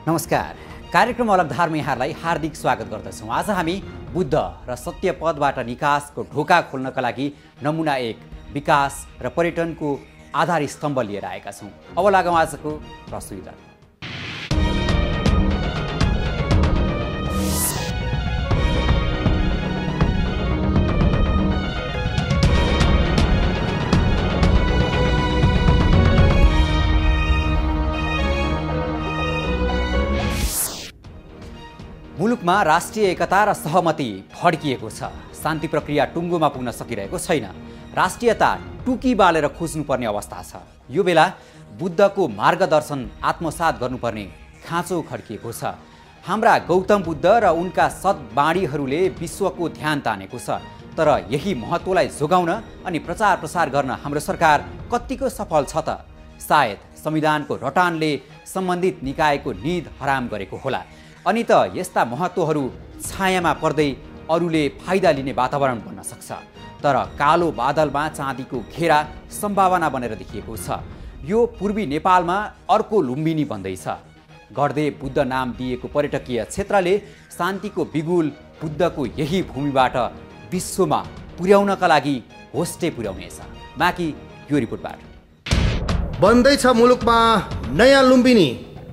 नमस्कार। कार्यक्रम अलगधारमा यहाँलाई हार्दिक स्वागत गर्दछौँ। आज हामी बुद्ध र सत्यपथबाट निकासको ढोका खोल्नका लागि नमुना 1 विकास र पर्यटनको आधार स्तम्भ लिएर आएका छौँ। अब लागौँ आजको प्रस्तुतितर्फ। मुलुकमा राष्ट्रिय एकता र सहमति भड्किएको छ। शान्ति प्रक्रिया टुङ्गोमा पुग्न सकिरहेको छैन। राष्ट्रियता टुकी बालेर खोज्नुपर्ने अवस्था छ। यो बेला बुद्धको मार्गदर्शन आत्मसात गर्नुपर्ने खाँचो खड्किएको छ। हाम्रा गौतम बुद्ध र उनका सद्बाणीहरूले विश्वको ध्यान तानेको छ। तर यही महत्त्वलाई जोगाउन अनि प्रचार प्रसार गर्न हाम्रो सरकार कतिको सफल छ त? सायद संविधानको रटानले सम्बन्धित निकायको निध हराम गरेको होला। अनि त यस्ता महत्त्वहरू छायामा पर्दै अरूले फाइदा लिने वातावरण बन्न सक्छ। तर कालो बादलमा चाँदीको घेरा सम्भावना बनेर देखिएको छ। यो पूर्वी नेपालमा अर्को लुम्बिनी बन्दैछ। गढदेव बुद्ध नाम दिएको पर्यटकीय क्षेत्रले शान्तिको बिगुल बुद्धको यही भूमिबाट विश्वमा पुर्याउनका लागि होस्टे पुर्याउनेछ। बाँकी यो रिपोर्टबाट। बन्दैछ मुलुकमा नयाँ लुम्बिनी।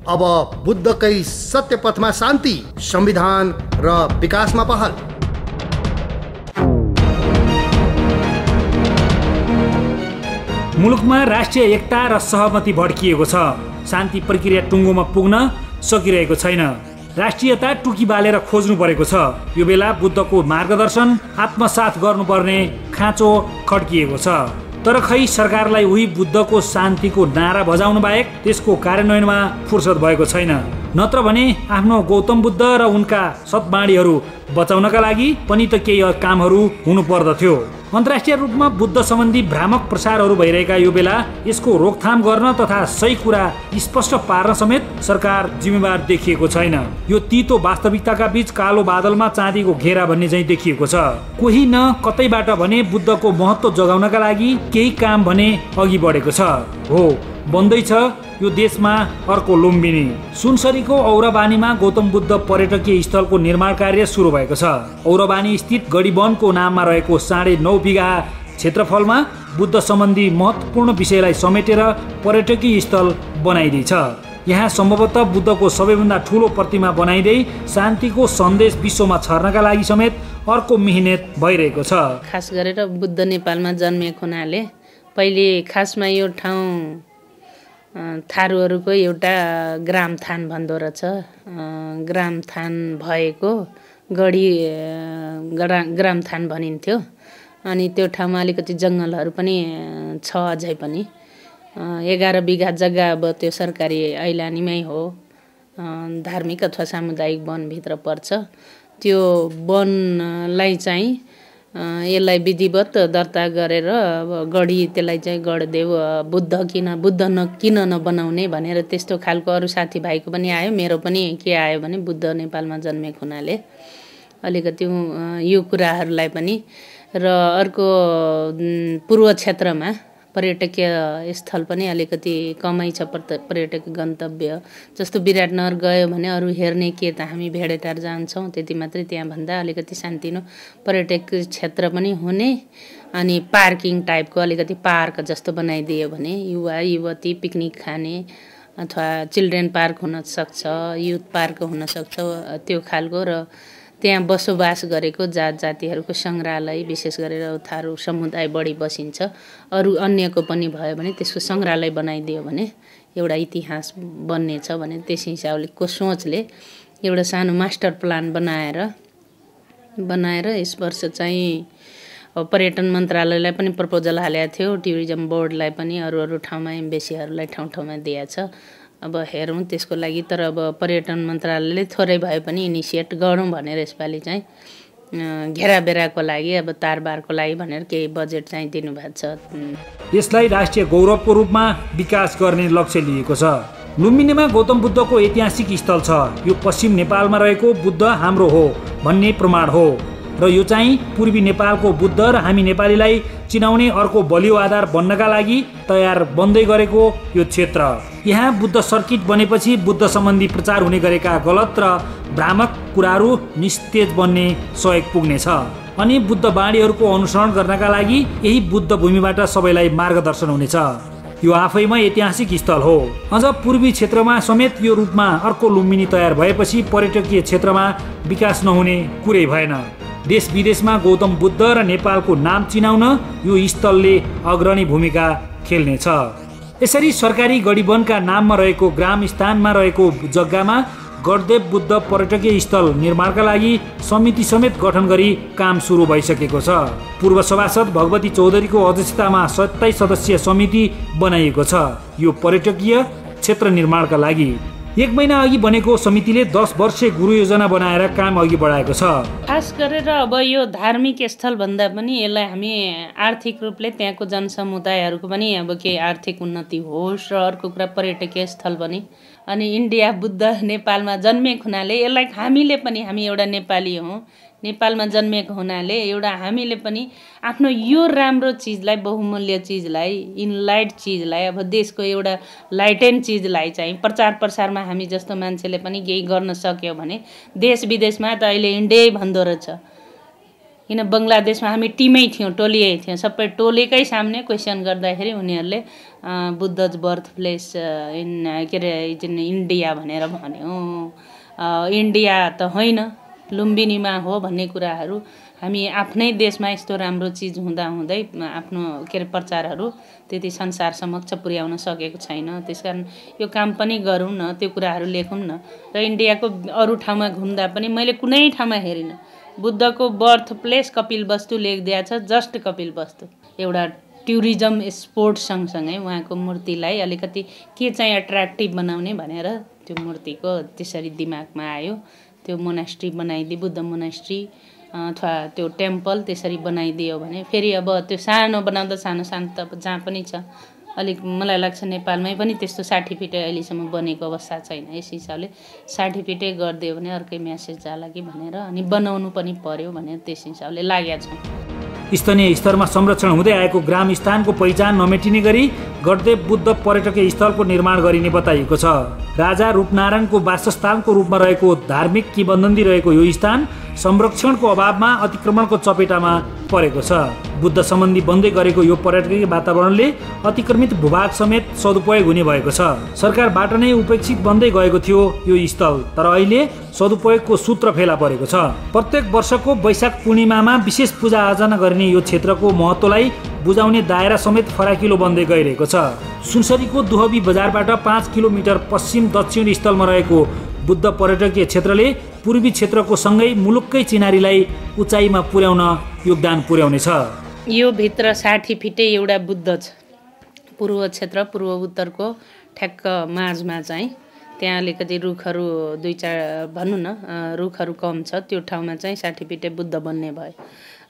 अब बुद्धकै सत्यपथमा शान्ति, संविधान र विकासमा पहल। मुलुकमा राष्ट्रिय एकता र सहमति भड्किएको छ। शान्ति प्रक्रिया टुङ्गोमा पुग्न सकिरहेको छैन। राष्ट्रियता टुकी बालेर खोज्नु परेको छ। यो बेला बुद्धको मार्गदर्शन आत्मसात गर्नुपर्ने खाँचो खड्किएको छ। तर खै सरकारलाई उही बुद्धको शान्तिको नारा बजाउनु बाहेक त्यसको कार्यान्वयनमा फुर्सद भएको छैन। नत्र भने आफ्नो गौतम बुद्ध र उनका सद्बाणीहरू बचाउनका लागि पनि त केही कामहरू हुनु पर्दथ्यो। अन्तर्राष्ट्रिय रूपमा बुद्ध सम्बन्धी भ्रामक प्रसारहरू भइरहेका यो बेला यसको रोकथाम गर्न तथा सही कुरा स्पष्ट पार्न समेत सरकार जिम्मेवार देखिएको छैन। यो तितो वास्तविकताका बीच कालो बादलमा चाँदीको घेरा भन्ने चाहिँ देखिएको छ। कोही न कतैबाट भने बुद्धको महत्त्व जोगाउनका लागि केही काम भने अघि बढेको छ। हो, बन्दैछ यो देशमा अर्को लुम्बिनी। सुनसरीको औराबानीमा गौतम बुद्ध पर्यटकीय स्थलको निर्माण कार्य सुरु भएको छ। औराबानी स्थित गढीवनको नाममा रहेको 9.5 बिघा क्षेत्रफलमा बुद्ध सम्बन्धी महत्त्वपूर्ण विषयलाई समेटेर पर्यटकीय स्थल बनाइँदैछ। यहाँ सम्भवतः बुद्धको सबैभन्दा ठुलो प्रतिमा बनाइँदै शान्तिको सन्देश विश्वमा छर्नका लागि समेत अर्को मिहिनेत भइरहेको छ। खास गरेर बुद्ध नेपालमा जन्मिएको हुनाले पहिले खासमा यो ठाउँ थारूहरूको एउटा ग्रामथान भन्दो रहेछ। ग्रामथान भएको गढी ग्रामथान भनिन्थ्यो। अनि त्यो ठाउँमा अलिकति जङ्गलहरू पनि छ अझै पनि। 11 बिघा जग्गा अब त्यो सरकारी ऐलानीमै हो। धार्मिक अथवा सामुदायिक वनभित्र पर्छ। त्यो वनलाई चाहिँ यसलाई विधिवत दर्ता गरेर अब गढी त्यसलाई चाहिँ गढदेव बुद्ध किन नबनाउने भनेर त्यस्तो खालको अरू साथीभाइको पनि आयो। मेरो पनि के आयो भने बुद्ध नेपालमा जन्मेको हुनाले अलिकति यो कुराहरूलाई पनि। र अर्को पूर्व क्षेत्रमा पर्यटकीय स्थल पनि अलिकति कमै छ। पर्यटक गन्तव्य जस्तो विराटनगर गयो भने अरू हेर्ने के त हामी भेडेटार जान्छौँ त्यति मात्रै। त्यहाँ भन्दा अलिकति सानोतिनो पर्यटक क्षेत्र पनि हुने। अनि पार्किङ टाइपको अलिकति पार्क जस्तो बनाइदियो भने युवा युवती पिकनिक खाने अथवा चिल्ड्रेन पार्क हुनसक्छ, युथ पार्क हुनसक्छ, त्यो खालको। र त्यहाँ बसोबास गरेको जात जातिहरूको सङ्ग्रहालय, विशेष गरेर थारू समुदाय बढी बसिन्छ, अरू अन्यको पनि भयो भने त्यसको सङ्ग्रहालय बनाइदियो भने एउटा इतिहास बन्ने छ भने त्यस हिसाबले को सोचले एउटा सानो मास्टर प्लान बनाएर यस वर्ष चाहिँ पर्यटन मन्त्रालयलाई पनि प्रपोजल हालेको थियो। टुरिज्म बोर्डलाई पनि अरू ठाउँमा एम्बेसीहरूलाई ठाउँमा दिएको छ। अब हेरौँ त्यसको लागि। तर अब पर्यटन मन्त्रालयले थोरै भए पनि इनिसिएट गरौँ भनेर यसपालि चाहिँ घेराबेराको लागि अब तारबारको लागि भनेर केही बजेट चाहिँ दिनुभएको छ। यसलाई राष्ट्रिय गौरवको रूपमा विकास गर्ने लक्ष्य लिएको छ। लुम्बिनीमा गौतम बुद्धको ऐतिहासिक स्थल छ। यो पश्चिम नेपालमा रहेको बुद्ध हाम्रो हो भन्ने प्रमाण हो। र यो चाहिँ पूर्वी नेपालको बुद्ध र हामी नेपालीलाई चिनाउने अर्को बलियो आधार बन्नका लागि तयार बन्दै गरेको यो क्षेत्र। यहाँ बुद्ध सर्किट बनेपछि बुद्ध सम्बन्धी प्रचार हुने गरेका गलत र भ्रामक कुराहरू निस्तेज बन्ने सहयोग पुग्नेछ अनि बुद्ध बाणीहरूको अनुसरण गर्नका लागि यही बुद्ध भूमिबाट सबैलाई मार्गदर्शन हुनेछ। यो आफैमा ऐतिहासिक स्थल हो। अझ पूर्वी क्षेत्रमा समेत यो रूपमा अर्को लुम्बिनी तयार भएपछि पर्यटकीय क्षेत्रमा विकास नहुने कुरै भएन। देश विदेशमा गौतम बुद्ध र नेपालको नाम चिनाउन यो स्थलले अग्रणी भूमिका खेल्नेछ। यसरी सरकारी गढीवनका नाममा रहेको ग्राम स्थानमा रहेको जग्गामा गढदेव बुद्ध पर्यटकीय स्थल निर्माणका लागि समिति समेत गठन गरी काम सुरु भइसकेको छ। पूर्व सभासद भगवती चौधरीको अध्यक्षतामा 27 सदस्यीय समिति बनाइएको छ यो पर्यटकीय क्षेत्र निर्माणका लागि। 1 महिना अघि बनेको समितिले 10 वर्षे गुरु योजना बनाएर काम अघि बढाएको छ। खास गरेर अब यो धार्मिक स्थल भन्दा पनि यसलाई हामी आर्थिक रूपले त्यहाँको जनसमुदायहरूको पनि अब के आर्थिक उन्नति होस् र अर्को कुरा पर्यटकीय स्थल पनि। अनि इन्डिया बुद्ध नेपालमा जन्मेको हुनाले यसलाई हामीले पनि, हामी एउटा नेपाली हौँ, नेपालमा जन्मेको हुनाले एउटा हामीले पनि आफ्नो यो राम्रो चिजलाई, बहुमूल्य चिजलाई, इनलाइट चिजलाई, अब देशको एउटा लाइटेन चिजलाई चाहिँ प्रचार प्रसारमा हामी जस्तो मान्छेले पनि केही गर्न सक्यो भने देश विदेशमा त अहिले इन्डियै भन्दो रहेछ। किन बङ्गलादेशमा हामी टिमै थियौँ, टोलियै थियौँ, सबै टोलीकै सामने क्वेसन गर्दाखेरि उनीहरूले बुद्धज बर्थ प्लेस इन के अरे इन्डिया भनेर भन्यो। इन्डिया त होइन, लुम्बिनीमा हो भन्ने कुराहरू हामी आफ्नै देशमा यस्तो राम्रो चिज हुँदाहुँदै आफ्नो के अरे प्रचारहरू त्यति संसार समक्ष पुर्याउन सकेको छैन। त्यसकारण यो काम पनि गरौँ न, त्यो कुराहरू लेखौँ न। र इन्डियाको अरू ठाउँमा घुम्दा पनि मैले कुनै ठाउँमा हेरिनँ बुद्धको बर्थ प्लेस कपिलवस्तु लेखिदिएको छ, जस्ट कपिलवस्तु। एउटा टुरिज्म स्पोर्ट सँगसँगै उहाँको मूर्तिलाई अलिकति के चाहिँ एट्र्याक्टिभ बनाउने भनेर त्यो मूर्तिको त्यसरी दिमागमा आयो। त्यो मोनास्ट्री बनाइदियो, बुद्ध मोनास्ट्री अथवा त्यो टेम्पल त्यसरी बनाइदियो भने फेरि अब त्यो सानो बनाउँदा सानो सानो त जहाँ पनि छ। अलिक मलाई लाग्छ नेपालमै पनि त्यस्तो 60 फिटै अहिलेसम्म बनेको अवस्था छैन। यस हिसाबले 60 फिटै गरिदियो भने अर्कै म्यासेज जाला कि भनेर अनि बनाउनु पनि पर्यो भनेर त्यस हिसाबले लागेका छौँ। स्थानीय स्तरमा संरक्षण हुँदै आएको ग्राम स्थानको पहिचान नमेटिने गरी गढदेव बुद्ध पर्यटकीय स्थलको निर्माण गरिने बताइएको छ। राजा रूपनारायणको वासस्थानको रूपमा रहेको धार्मिक किंवदन्ती रहेको यो स्थान संरक्षणको अभावमा अतिक्रमणको चपेटामा परेको छ। बुद्ध सम्बन्धी बन्दै गरेको यो पर्यटकीय वातावरणले अतिक्रमित भूभाग समेत सदुपयोग हुने भएको छ। सरकारबाट नै उपेक्षित बन्दै गएको थियो यो स्थल, तर अहिले सदुपयोगको सूत्र फेला परेको छ। प्रत्येक वर्षको वैशाख पूर्णिमामा विशेष पूजा आर्चना गरिने यो क्षेत्रको महत्त्वलाई बुझाउने दायरा समेत फराकिलो बन्दै गइरहेको छ। सुनसरीको दुहबी बजारबाट 5 किलोमिटर पश्चिम दक्षिण स्थलमा रहेको बुद्ध पर्यटकीय क्षेत्रले पूर्वी क्षेत्रको सँगै मुलुककै चिनारीलाई उचाइमा पुर्याउन योगदान पुर्याउनेछ। यो भित्र 60 फिटै एउटा बुद्ध छ। पूर्व क्षेत्र, पूर्व उत्तरको ठ्याक्क माझमा चाहिँ त्यहाँ अलिकति रुखहरू 2-4 भनौँ न रुखहरू कम छ, त्यो ठाउँमा चाहिँ 60 फिटे बुद्ध बन्ने भयो।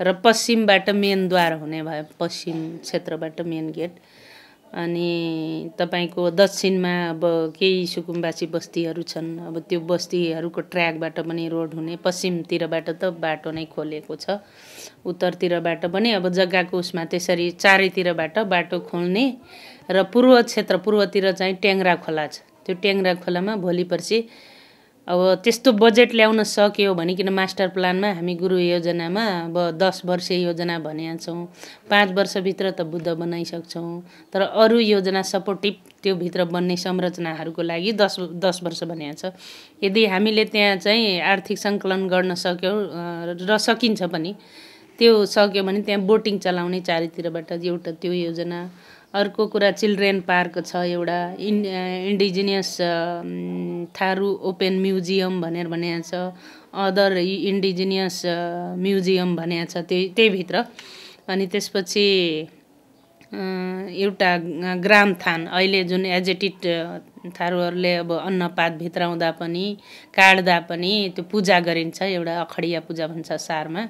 र पश्चिमबाट मेन द्वार हुने भयो, पश्चिम क्षेत्रबाट मेन गेट। अनि तपाईँको दक्षिणमा अब केही सुकुम्बासी बस्तीहरू छन्, अब त्यो बस्तीहरूको ट्र्याकबाट पनि रोड हुने। पश्चिमतिरबाट त बाटो नै खोलेको छ, उत्तरतिरबाट पनि अब जग्गाको उसमा त्यसरी चारैतिरबाट बाटो खोल्ने। र पूर्व क्षेत्र, पूर्वतिर चाहिँ ट्याङ्ग्रा खोला छ। त्यो ट्याङ्ग्रा खोलामा भोलि पर्सि अब त्यस्तो बजेट ल्याउन सक्यो भनिकन मास्टर प्लानमा हामी गुरु योजनामा अब 10 वर्षे योजना भनेका छौँ। 5 वर्षभित्र त बुद्ध बनाइसक्छौँ, तर अरू योजना सपोर्टिभ त्यो भित्र बन्ने संरचनाहरूको लागि 10 वर्ष भनेको छ। यदि हामीले त्यहाँ चाहिँ आर्थिक सङ्कलन गर्न सक्यौँ र सकिन्छ पनि, त्यो सक्यो भने त्यहाँ बोटिङ चलाउने चारैतिरबाट एउटा त्यो योजना। अर्को कुरा चिल्ड्रेन पार्क छ एउटा, इन्डिजिनियस थारू ओपेन म्युजियम भनेर भनेको छ, अदर इन्डिजिनियस म्युजियम भनेको छ त्यही भित्र। अनि त्यसपछि एउटा ग्रामथान, अहिले जुन एजेटिड थारूहरूले अब अन्नपात भित्राउँदा पनि काट्दा पनि त्यो पूजा गरिन्छ, एउटा अखडिया पूजा भन्छ सारमा,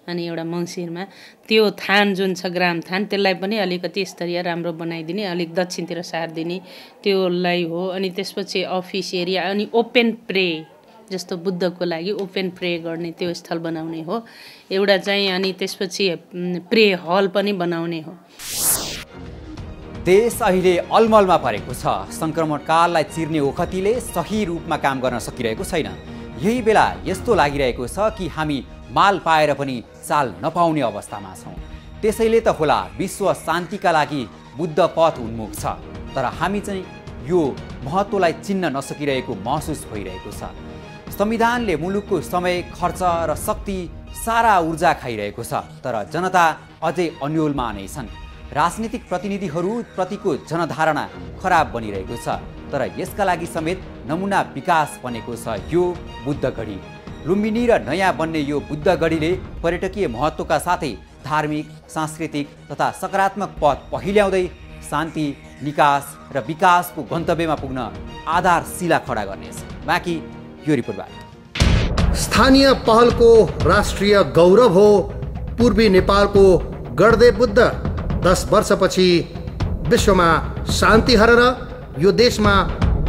अनि एउटा मङ्सिरमा। त्यो थान जुन छ ग्रामथान, त्यसलाई पनि अलिकति स्तरीय राम्रो बनाइदिने, अलिक दक्षिणतिर सारिदिने त्योलाई हो। अनि त्यसपछि अफिस एरिया, अनि ओपेन प्रे जस्तो बुद्धको लागि ओपन प्रे गर्ने त्यो स्थल बनाउने हो एउटा चाहिँ, अनि त्यसपछि प्रे हल पनि बनाउने हो। देश अहिले अलमलमा परेको छ। सङ्क्रमणकाललाई चिर्ने ओखतीले सही रूपमा काम गर्न सकिरहेको छैन। यही बेला यस्तो लागिरहेको छ कि हामी माल पाएर पनि चाल नपाउने अवस्थामा छौँ। त्यसैले त होला विश्व शान्तिका लागि बुद्ध पथ उन्मुख छ, तर हामी चाहिँ यो महत्त्वलाई चिन्न नसकिरहेको महसुस भइरहेको छ। संविधानले मुलुकको समय, खर्च र शक्ति, सारा ऊर्जा खाइरहेको छ, तर जनता अझै अन्योलमा नै छन्। राजनीतिक प्रतिनिधिहरूप्रतिको जनधारणा खराब बनिरहेको छ, तर यसका लागि समेत नमुना विकास बनेको छ यो बुद्धगढी। लुम्बिनी र नयाँ बन्ने यो बुद्धगढीले पर्यटकीय महत्त्वका साथै धार्मिक, सांस्कृतिक तथा सकारात्मक पथ पहिल्याउँदै शान्ति, निकास र विकासको गन्तव्यमा पुग्न आधारशिला खडा गर्नेछ। बाँकी यो रिपोर्टबाट। स्थानीय पहलको राष्ट्रिय गौरव हो पूर्वी नेपालको गढ्दे बुद्ध। 10 वर्षपछि विश्वमा शान्ति हरेर यो देशमा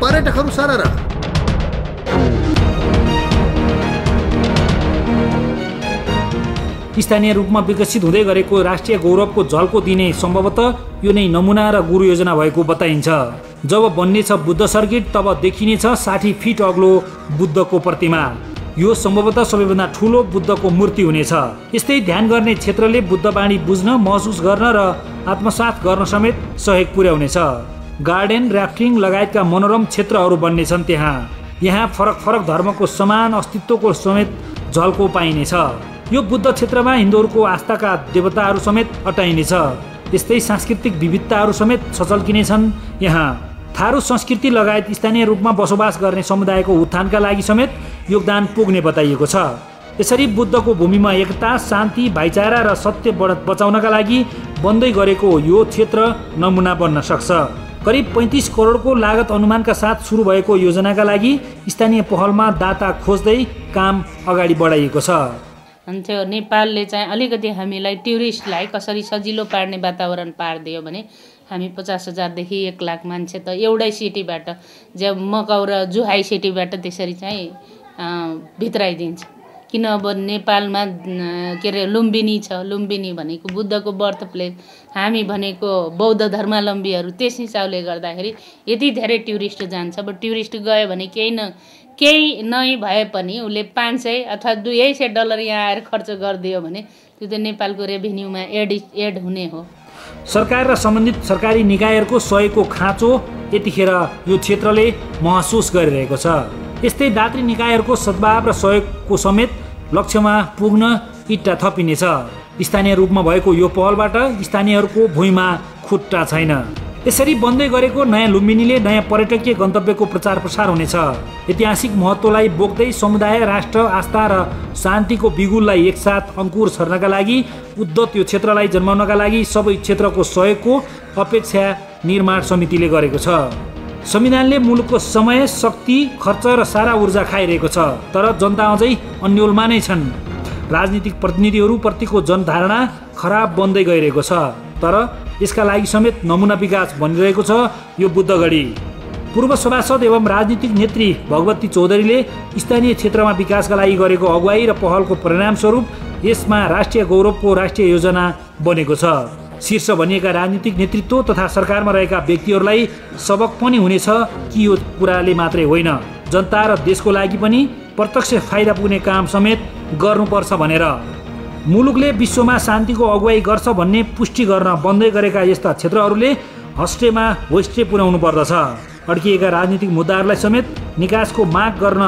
पर्यटकहरू सरर। स्थानीय रूपमा विकसित हुँदै गरेको राष्ट्रिय गौरवको झल्को दिने सम्भवतः यो नै नमुना र गुरु योजना भएको बताइन्छ। जब बन्नेछ बुद्ध सर्किट तब देखिनेछ 60 फिट अग्लो बुद्धको प्रतिमा। यो सम्भवतः सबैभन्दा ठुलो बुद्धको मूर्ति हुनेछ। यस्तै ध्यान गर्ने क्षेत्रले बुद्धवाणी बुझ्न, महसुस गर्न र आत्मसात गर्न समेत सहयोग पुर्याउनेछ। गार्डन, राफ्टिङ लगायतका मनोरम क्षेत्रहरू बन्नेछन् यहाँ फरक फरक धर्मको समान अस्तित्वको समेत झल्को पाइनेछ। यो बुद्ध क्षेत्रमा हिन्दूहरूको आस्थाका देवताहरू समेत अटाइनेछ। यस्तै सांस्कृतिक विविधताहरू समेत सचल्किनेछन् यहाँ। थारू संस्कृति लगायत स्थानीय रूपमा बसोबास गर्ने समुदायको उत्थानका लागि समेत योगदान पुग्ने बताइएको छ। यसरी बुद्धको भूमिमा एकता, शान्ति, भाइचारा र सत्य बचाउनका लागि बन्दै गरेको यो क्षेत्र नमुना बन्न सक्छ। करिब 35 करोडको लागत अनुमानका साथ सुरु भएको योजनाका लागि स्थानीय पहलमा दाता खोज्दै काम अगाडि बढाइएको छ। अनि त्यो नेपालले चाहिँ अलिकति हामीलाई टुरिस्टलाई कसरी सजिलो पार्ने वातावरण पारिदियो भने हामी 50,000 देखि 1 लाख मान्छे त एउटै सिटीबाट, जब मकाउ र जुहाई सिटीबाट त्यसरी चाहिँ भित्राइदिन्छ। किन अब नेपालमा के अरे लुम्बिनी छ, लुम्बिनी भनेको बुद्धको बर्थ प्लेस, हामी भनेको बौद्ध धर्मावलम्बीहरू, त्यस हिसाबले गर्दाखेरि यति धेरै टुरिस्ट जान्छ। अब टुरिस्ट गयो भने केही नै भए पनि उसले 500 अथवा $200 यहाँ आएर खर्च गरिदियो भने त्यो त नेपालको रेभिन्यूमा एड हुने हो। सरकार र सम्बन्धित सरकारी निकायहरूको सहयोगको खाँचो यतिखेर यो क्षेत्रले महसुस गरिरहेको छ। यस्तै दात्री निकायहरूको सद्भाव र सहयोगको समेत लक्ष्यमा पुग्न इट्टा थपिनेछ। स्थानीय रूपमा भएको यो पहलबाट स्थानीयहरूको भुइँमा खुट्टा छैन। यसरी बन्दै गरेको नयाँ लुम्बिनीले नयाँ पर्यटकीय गन्तव्यको प्रचार प्रसार हुनेछ। ऐतिहासिक महत्त्वलाई बोक्दै समुदाय, राष्ट्र, आस्था र शान्तिको बिगुललाई एकसाथ अङ्कुर छर्नका लागि, उद्धत यो क्षेत्रलाई जन्माउनका लागि सबै क्षेत्रको सहयोगको अपेक्षा निर्माण समितिले गरेको छ। संविधानले मुलुकको समय, शक्ति, खर्च र सारा ऊर्जा खाइरहेको छ, तर जनता अझै अन्योलमा नै छन्। राजनीतिक प्रतिनिधिहरूप्रतिको जनधारणा खराब बन्दै गइरहेको छ, तर यसका लागि समेत नमुना विकास बनिरहेको छ यो बुद्धगढी। पूर्व सभासद एवं राजनीतिक नेत्री भगवती चौधरीले स्थानीय क्षेत्रमा विकासका लागि गरेको अगुवाई र पहलको परिणामस्वरूप यसमा राष्ट्रिय गौरवको राष्ट्रिय योजना बनेको छ। शीर्ष भनिएका राजनीतिक नेतृत्व तथा सरकारमा रहेका व्यक्तिहरूलाई सबक पनि हुनेछ कि यो कुराले मात्रै होइन, जनता र देशको लागि पनि प्रत्यक्ष फाइदा पुग्ने काम समेत गर्नुपर्छ भनेर। मुलुकले विश्वमा शान्तिको अगुवाई गर्छ भन्ने पुष्टि गर्न बन्दै गरेका यस्ता क्षेत्रहरूले हस्टेमा होस्टे पुर्याउनु पर्दछ। अड्किएका राजनीतिक मुद्दाहरूलाई समेत निकासको माग गर्न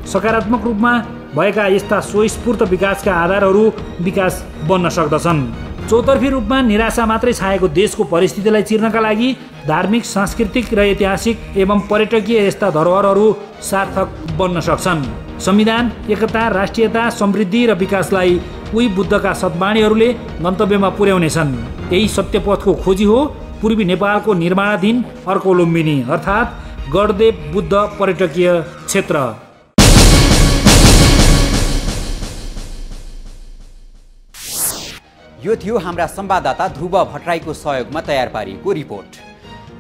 सकारात्मक रूपमा भएका यस्ता स्वस्फूर्त विकासका आधारहरू विकास बन्न सक्दछन्। चौतर्फी रूपमा निराशा मात्रै छाएको देशको परिस्थितिलाई चिर्नका लागि धार्मिक, सांस्कृतिक र ऐतिहासिक एवं पर्यटकीय यस्ता धरोहरहरू सार्थक बन्न सक्छन्। संविधान, एकता, राष्ट्रियता, समृद्धि र विकासलाई उही बुद्धका सद्वाणीहरूले गन्तव्यमा पुर्याउनेछन्। यही सत्यपथको खोजी हो पूर्वी नेपालको निर्माणाधीन अर्को लुम्बिनी, अर्थात् गढ्दे बुद्ध पर्यटकीय क्षेत्र। यो थियो हाम्रा संवाददाता ध्रुव भट्टराईको सहयोगमा तयार पारिएको रिपोर्ट।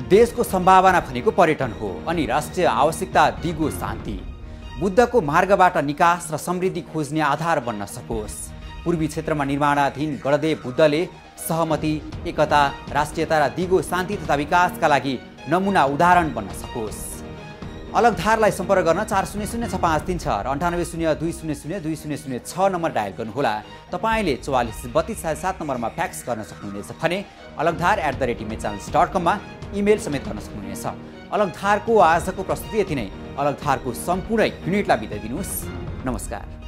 देशको सम्भावना भनेको पर्यटन हो अनि राष्ट्रिय आवश्यकता दिगो शान्ति। बुद्धको मार्गबाट निकास र समृद्धि खोज्ने आधार बन्न सकोस्। पूर्वी क्षेत्रमा निर्माणाधीन गढदेव बुद्धले सहमति, एकता, राष्ट्रियता र दिगो शान्ति तथा विकासका लागि नमुना उदाहरण बन्न सकोस्। अलगधारलाई सम्पर्क गर्न 400653 र 9802002006 नम्बर डायल गर्नुहोला। तपाईँले 443277 नम्बरमा फ्याक्स गर्न सक्नुहुनेछ भने alagdhar@imagechannels.com मा इमेल समेत गर्न सक्नुहुनेछ। अलगधारको आजको प्रस्तुति यति नै। अलगधारको सम्पूर्ण युनिटलाई बिदा दिनुहोस्। नमस्कार।